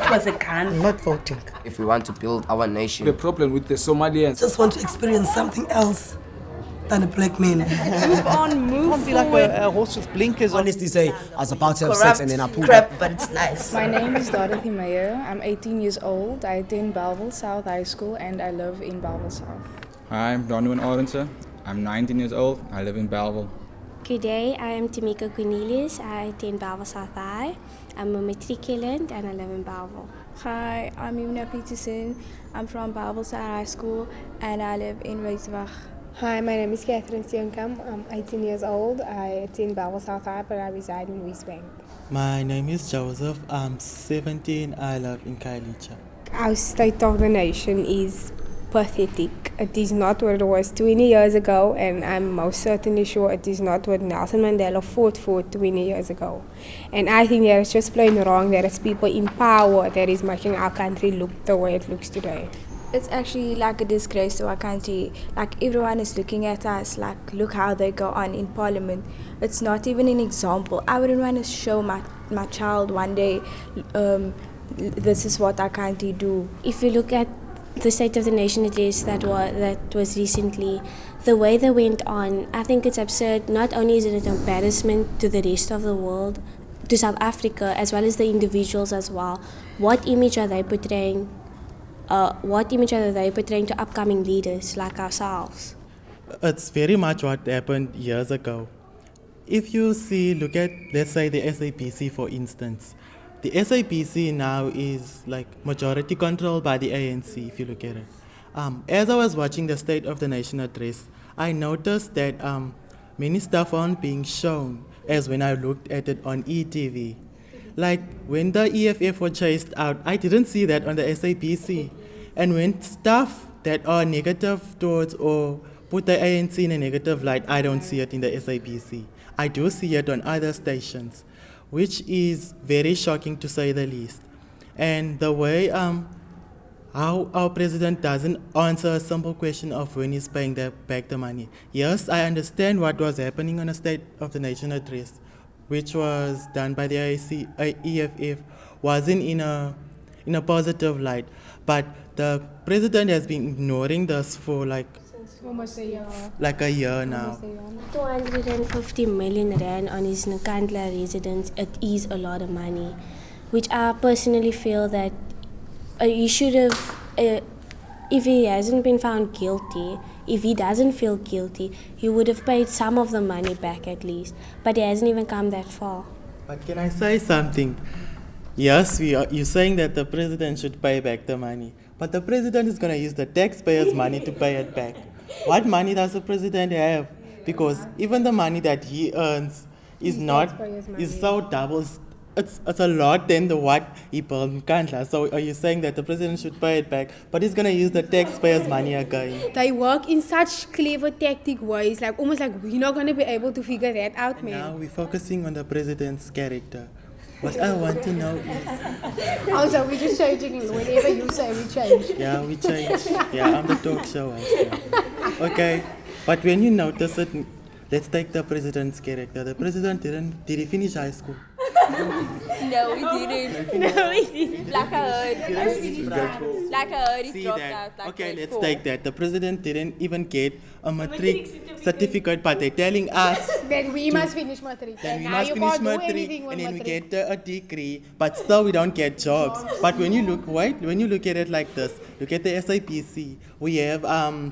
It was a gun. I'm not voting. If we want to build our nation. The problem with the Somalians. Just want to experience something else than a black man. Move on, move Can't be like forward. a horse with blinkers on. Honestly say, I was about to have sex Corrupt and then I pulled crap, up. but it's nice. My name is Dorothy Meyer. I'm 18 years old. I attend Belleville South High School and I live in Belleville South. Hi, I'm Donovan Orense. I'm 19 years old. I live in Belleville. Good day, I am Tamika Cornelius. I attend Belleville South High. I'm a matriculant and I live in Belleville. Hi, I'm Yuna Peterson. I'm from Belleville South High School and I live in Reiswach. Hi, my name is Catherine Steenkamp. I'm 18 years old. I attend Belleville South High, but I reside in Westbank. My name is Joseph. I'm 17. I live in Kailicha. Our state of the nation is pathetic. It is not what it was 20 years ago, and I'm most certainly sure it is not what Nelson Mandela fought for 20 years ago. And I think that it's just plain wrong that it's people in power that is making our country look the way it looks today. It's actually like a disgrace to our country. Like everyone is looking at us, like look how they go on in parliament. It's not even an example. I wouldn't want to show my child one day, this is what our country do. If you look at the State of the Nation address that was recently, the way they went on, I think it's absurd. Not only is it an embarrassment to the rest of the world, to South Africa, as well as the individuals as well. What image are they portraying? To upcoming leaders like ourselves? It's very much what happened years ago. If you look at, let's say, the SAPC, for instance. The SAPC now is like majority controlled by the ANC, if you look at it. As I was watching the State of the Nation address, I noticed that many stuff aren't being shown as when I looked at it on ETV. Like when the EFF were chased out, I didn't see that on the SAPC. And when stuff that are negative towards or put the ANC in a negative light, I don't see it in the SAPC. I do see it on other stations, which is very shocking to say the least. And the way how our president doesn't answer a simple question of when he's paying back the money. Yes, I understand what was happening on a State of the Nation address, which was done by the EFF, wasn't in a positive light. But the president has been ignoring this for Almost a year. Like a year now. 250 million rand on his Nkandla residence, it is a lot of money, which I personally feel that he should have, if he hasn't been found guilty, if he doesn't feel guilty, he would have paid some of the money back at least, but he hasn't even come that far. But can I say something? Yes, you're saying that the president should pay back the money, but the president is going to use the taxpayers' money to pay it back. What money does the president have? Because even the money that he earns is so double. It's a lot than what he built in Nkandla. So are you saying that the president should pay it back, but he's going to use the taxpayers' money again? They work in such clever tactic ways, like almost like we're not going to be able to figure that out, man. Now we're focusing on the president's character. What I want to know is... Also, we're just changing. Whenever you say we change. Yeah, we change. Yeah, I'm the talk show host. Okay, but when you notice it, let's take the president's character. The president did he finish high school? No, we didn't. No, we didn't. Like I heard. He dropped out. Okay, let's take that. The president didn't even get a matric certificate, but they're telling us then we must finish matric. Then we must finish matric, and then we get a degree, but still we don't get jobs. But when you look at it like this, look at the SAPC. We have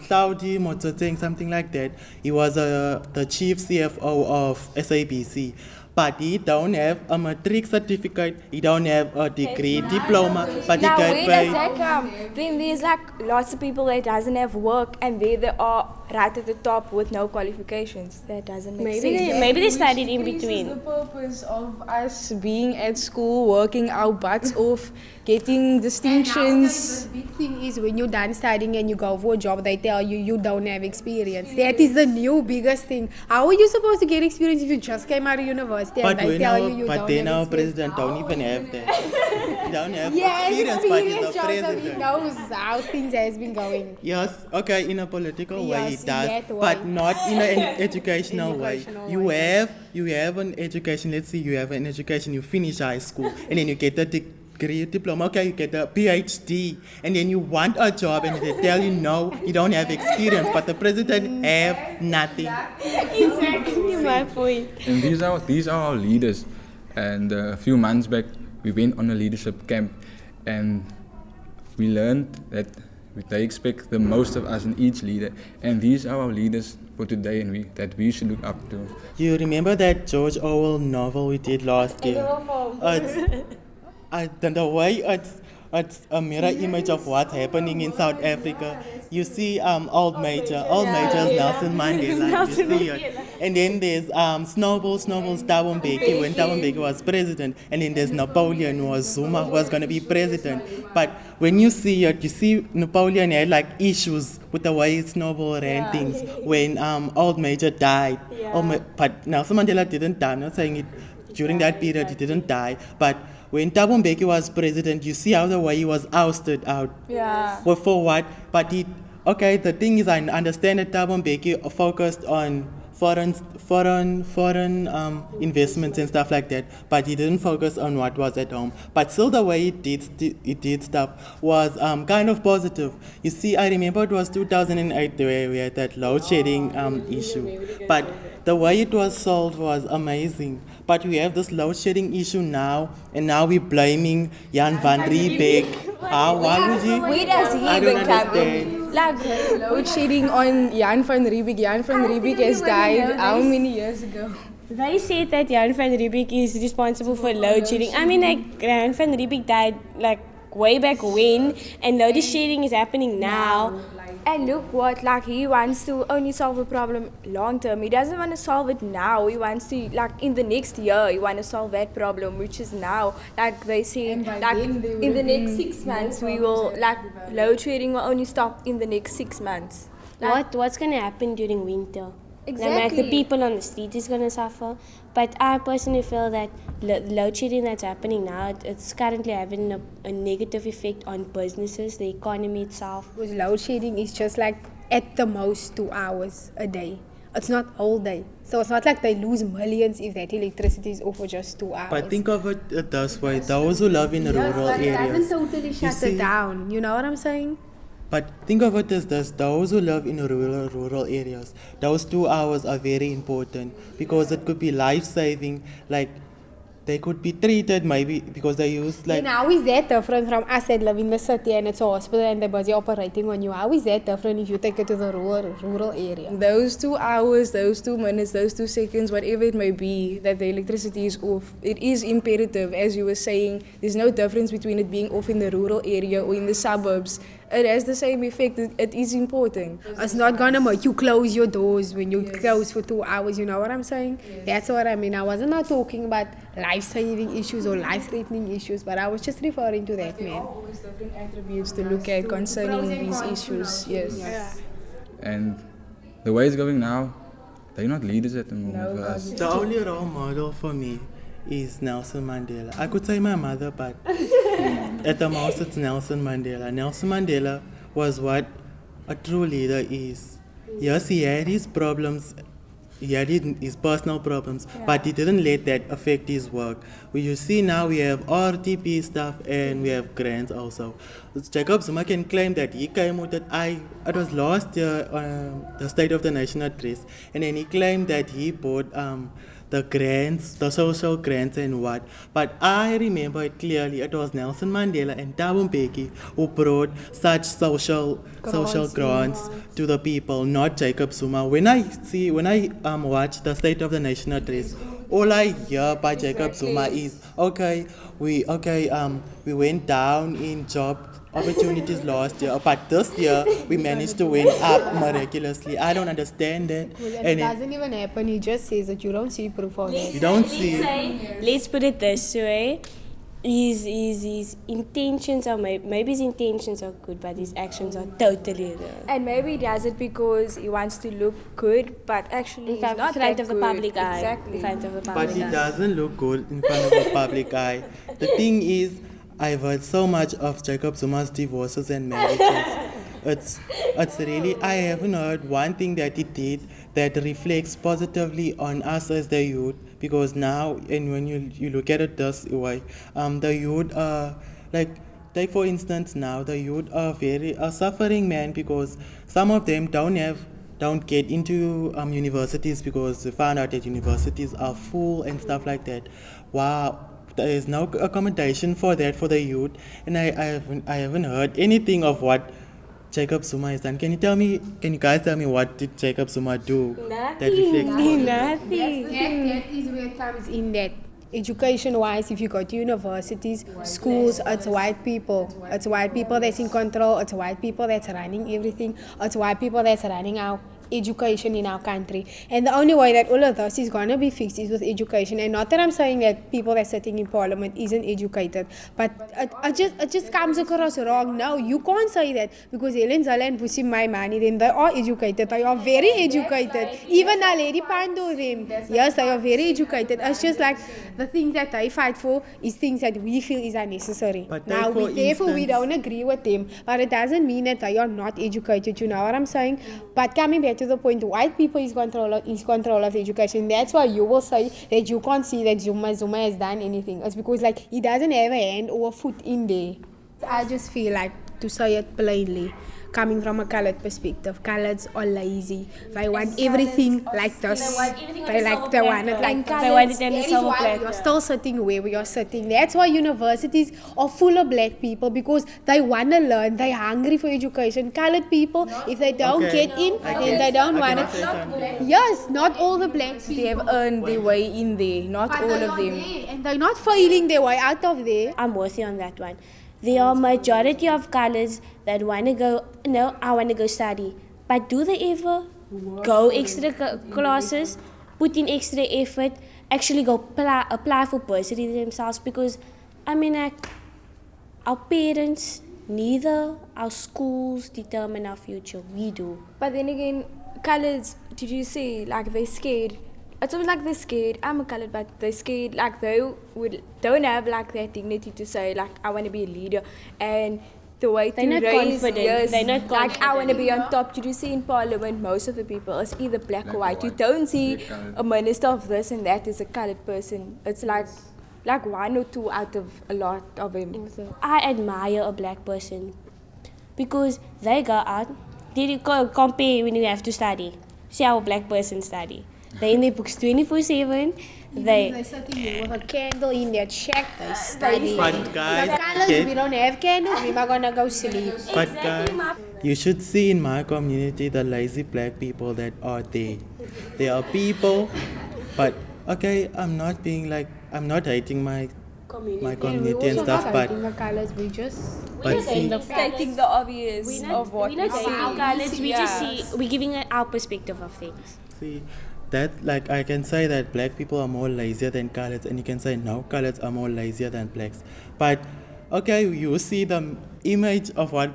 Saudi Motsotseng, something like that. He was the chief CFO of SAPC. But he don't have a matric certificate, he don't have a degree, diploma, but he now, get where paid. does that come? Then there's lots of people that doesn't have work and there they are right at the top with no qualifications. That doesn't make sense. Maybe they studied in between. The purpose of us being at school, working our butts off, getting distinctions. The big thing is when you're done studying and you go for a job, they tell you you don't have experience. That is the new biggest thing. How are you supposed to get experience if you just came out of university and they tell you don't then have our experience? president don't even have that. He don't have Yes, experience, but he's the Joseph, he president. knows how things has been going. Yes, okay, in a political way Yes, it does, in that way. but not in an educational way. Educational You way. have an education. Let's say you have an education. You finish high school, and then you get a degree, diploma, okay, you get a PhD, and then you want a job, and they tell you no, you don't have experience, but the president have nothing. Exactly my point. And these are our leaders. And a few months back, we went on a leadership camp, and we learned that they expect the most of us in each leader. And these are our leaders for today, and that we should look up to. You remember that George Orwell novel we did last year? The way it's a mirror image of what's happening in South Africa. You see Old Major is Nelson Mandela. You see it. And then there's Snowball's Thabo Mbeki when Thabo Mbeki was president. And then there's Napoleon who was Zuma who was going to be president. But when you see it, you see Napoleon had like issues with the way Snowball ran things when Old Major died. But Nelson Mandela didn't die. I'm not saying it during that period he didn't die. But when Thabo Mbeki was president, you see how the way he was ousted out. Yeah. Well, for what? But the thing is, I understand that Thabo Mbeki focused on foreign investments and stuff like that, but he didn't focus on what was at home. But still, the way he did stuff was kind of positive. You see, I remember it was 2008 where we had that load shedding issue, but the way it was solved was amazing. But we have this load shedding issue now, and now we're blaming Jan van Riebeeck. Why would you? Where does he I don't even come understand. in? Like, Load shedding on Jan van Riebeeck. Jan van Riebeeck has died how many years ago? They said that Jan van Riebeeck is responsible for load shedding. I mean, like, Jan van Riebeeck died like way back when, and load shedding is happening now. and look what, like, he wants to only solve a problem long term. He doesn't want to solve it now. He wants to, like, in the next year, he want to solve that problem, which is now. Like they say, like, in the next 6 months, we will, like, load shedding will only stop in the next 6 months. Like, What's going to happen during winter? Exactly. Like the people on the street is going to suffer. But I personally feel that load shedding that's happening now, it's currently having a negative effect on businesses, the economy itself. Because load shedding is just like at the most 2 hours a day. It's not all day. So it's not like they lose millions if that electricity is off for just 2 hours. But think of it this way, those who live in rural It areas. doesn't totally shut it down. You know what I'm saying? But think of it as this, those who live in rural areas, those 2 hours are very important because it could be life-saving, like they could be treated maybe because they use like... And how is that different from us that live in the city and it's a hospital and they're busy operating on you? How is that different if you take it to the rural area? Those 2 hours, those 2 minutes, those 2 seconds, whatever it may be, that the electricity is off, it is imperative. As you were saying, there's no difference between it being off in the rural area or in the suburbs. It has the same effect. It is important. It's not gonna make you close your doors when you close for 2 hours. You know what I'm saying? That's what I mean. I wasn't not talking about life-saving issues or life-threatening issues, but I was just referring to that, There are man. always different attributes to look at concerning these issues. Yes. And the way it's going now, they're not leaders at the moment for us. The only role model for me is Nelson Mandela. I could say my mother, but at the most it's Nelson Mandela. Nelson Mandela was what a true leader is. Yes, he had his problems, he had his personal problems, but he didn't let that affect his work. You see now we have RTP stuff and we have grants also. Jacob Zuma can claim that he came with it. It was last year, the State of the Nation address, and then he claimed that he bought the grants, the social grants and what. But I remember it clearly, it was Nelson Mandela and Thabo Mbeki who brought such social grants to the people, not Jacob Zuma. When I watch the State of the Nation address, all I hear by Jacob Zuma is, we went down in job opportunities last year, but this year we managed to went up miraculously. I don't understand that. It doesn't even happen. He just says that you don't see proof of it. You don't see. Let's put it this way. His intentions are maybe his intentions are good, but his actions are totally wrong. and maybe he does it because he wants to look good, but actually In front, he's not front that of the good. public eye. Exactly. In front of the But public he eye. doesn't look good in front of the public eye. The thing is, I've heard so much of Jacob Zuma's divorces and marriages. It's really, I haven't heard one thing that he did that reflects positively on us as the youth because now, and when you look at it this way, the youth are like. Take for instance now the youth are very suffering, man, because some of them don't get into universities because they found out that universities are full and stuff like that. Wow, there is no accommodation for that for the youth, and I haven't heard anything of what Jacob Zuma has done. Can you guys tell me what did Jacob Zuma do? Nothing. That is where it comes in that. Education-wise, if you go to universities, schools, it's white people. It's white people that's in control. It's white people that's running everything. It's white people that's running our education in our country. And the only way that all of this is going to be fixed is with education. And not that I'm saying that people that's sitting in parliament isn't educated, but it just comes across wrong. No, you can't say that because Helen Zala and Pussy My Money, then they are educated. They are very educated. Even a lady Pando them. Yes, they are very educated. It's just like the things that they fight for is things that we feel is unnecessary. But now, therefore, we don't agree with them. But it doesn't mean that they are not educated. You know what I'm saying? But coming back to the point, white people is control of education. That's why you will say that you can't see that Zuma has done anything. It's because like he doesn't have a hand or a foot in there. I just feel like, to say it plainly, coming from a colored perspective, coloreds are lazy. They want everything like this. They want it like They want it in a That is silver why platter. we are still sitting where we are sitting. That's why universities are full of black people, because they want to learn. They're hungry for education. Colored people, if they don't get in, then they don't want it. Yes, not all the blacks. They have earned their way in there, not all of them. And they're not failing their way out of there. I'm with you on that one. There are majority of colors that want to go, no, I want to go study. But do they ever go extra classes, put in extra effort, actually go apply for bursary themselves? Because, I mean, like, our parents, neither our schools determine our future. We do. But then again, colors, did you say, like, they're scared? It's almost like they're scared. I'm a colored, but they're scared. Like, they don't have, like, that dignity to say, like, I want to be a leader. And the way They're to not raise confident. years, They're not like, I want to confident. be on top. Did you see in parliament, most of the people is either black or white. You white. don't see Yeah, colored. a minister of this and that is a colored person. It's like one or two out of a lot of them. I admire a black person because they go out, they compare when you have to study. See how a black person study. They in their books 24/7. They're sitting here with a candle in their shack. They study. But guys, The colors, we don't have candles. We're not gonna go sleep. But guys, you should see in my community the lazy black people that are there. They are people, but okay, I'm not hating my community and stuff, but the colors, we just see, Stating the obvious of what we're not we saying see. colors, we just Yeah. see, we're giving our perspective of things. see that, like, I can say that black people are more lazier than coloreds, and you can say no, coloreds are more lazier than blacks. But okay, you see the image of what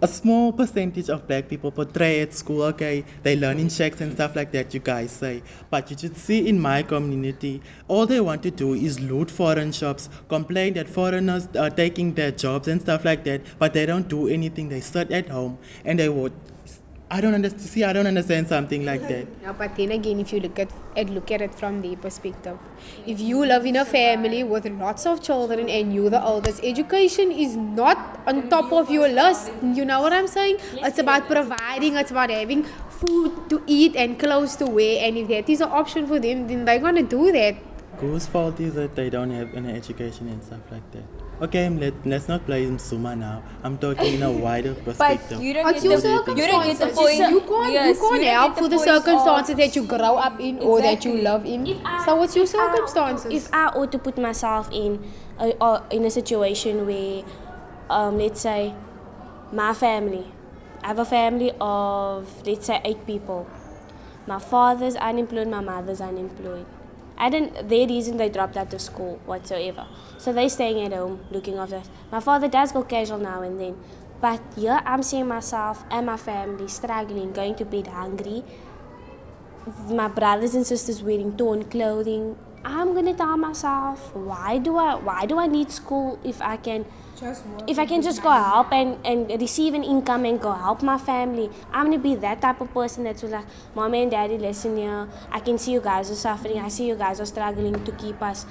a small percentage of black people portray at school. Okay, they learn in shacks and stuff like that, you guys say. But you should see in my community, all they want to do is loot foreign shops, complain that foreigners are taking their jobs and stuff like that, but they don't do anything. They sit at home and they would. I don't understand something like that. No, but then again, if you look at it from their perspective, if you live in a family with lots of children and you're the oldest, education is not on top of your list. You know what I'm saying? It's about providing, it's about having food to eat and clothes to wear, and if that is an option for them, then they're gonna do that. Whose fault is it they don't have any education and stuff like that? Okay, let's not blame Zuma now. I'm talking in a wider perspective. But you don't What's get your the circumstances? point. You can't Yes, you don't help get for the point of- circumstances that you grow up in or that you Exactly. live in. So what's your circumstances? If I ought to put myself in a situation where, let's say, my family, I have a family of, let's say, 8 people. My father's unemployed, my mother's unemployed. Their reason they dropped out of school whatsoever. So they're staying at home looking after us. My father does go casual now and then. But here I'm seeing myself and my family struggling, going to bed hungry. My brothers and sisters wearing torn clothing, I'm gonna tell myself, why do I need school if I can just go help and receive an income and go help my family? I'm gonna be that type of person that's like, Mommy and Daddy, listen here. I can see you guys are suffering. I see you guys are struggling to keep us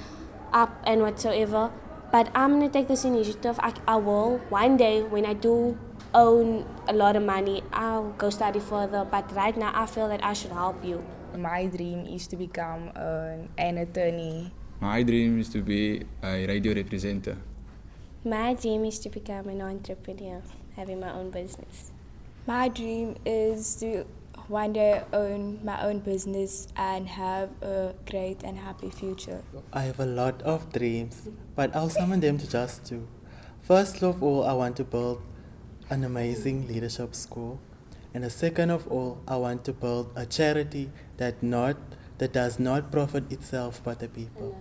up and whatsoever. But I'm gonna take this initiative. I will one day when I do own a lot of money, I'll go study further. But right now, I feel that I should help you. My dream is to become an attorney. My dream is to be a radio representative. My dream is to become an entrepreneur, having my own business. My dream is to one day own my own business and have a great and happy future. I have a lot of dreams, but I'll summon them to just two. First of all, I want to build an amazing leadership school. And the second of all, I want to build a charity that does not profit itself but the people.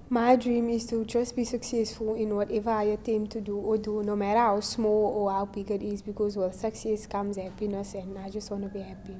My dream is to just be successful in whatever I attempt to do, no matter how small or how big it is, because with success comes happiness, and I just want to be happy.